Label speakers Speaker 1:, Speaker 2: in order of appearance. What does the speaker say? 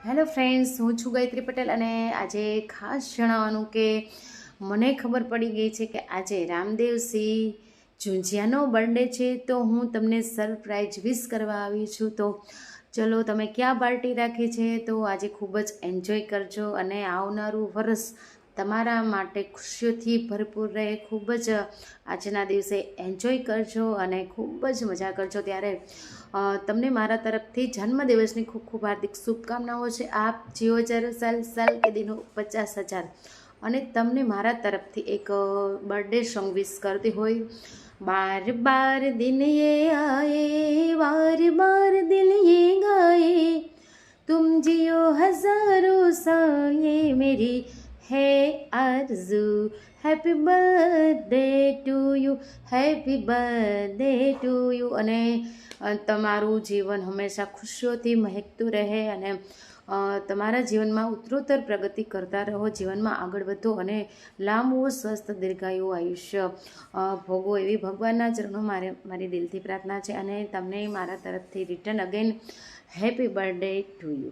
Speaker 1: Hello friends, હું છું ગાયત્રી પટેલ અને આજે ખાસ જણાવવાનું કે મને ખબર પડી ગઈ છે કે આજે રામદેવસિંહ જુંજિયાનો બર્થડે છે, તો હું તમને સરપ્રાઈઝ વિશ કરવા આવી છું। તો ચલો, તમે ક્યાં પાર્ટી રાખી છે તો આજે ખૂબ જ એન્જોય કરજો અને આવનારું વરસ તમારા માટે ખુશીઓથી ભરપૂર રહે। ખૂબ જ આજના દિવસે એન્જોય કરજો અને ખૂબ જ મજા કરજો। ત્યારે તમને મારા તરફથી જન્મદિવસની ખૂબ ખૂબ હાર્દિક શુભકામનાઓ છે। આપ જીવો હજારો સાલ, સાલ કે દિનો 50,000। અને તમને મારા તરફથી એક બર્થડે સોંગ વિશ કરતી હોય। બાર બાર દિન યે આયે, બાર બાર દિલ યે ગાયે, तुम जियो हजारों साल ये मेरी है आरज़ू। Happy birthday to you, happy birthday to you. અને તમારું જીવન હંમેશા ખુશીઓથી મહેકતું રહે અને તમારા જીવનમાં ઉત્તરોત્તર પ્રગતિ કરતા રહો, જીવનમાં આગળ વધો અને લાંબુ સ્વસ્થ દીર્ઘાયુ આયુષ્ય ભોગવો એવી ભગવાનના ચરણો મારી દિલથી પ્રાર્થના છે। અને તમને મારા તરફથી return again happy birthday to you.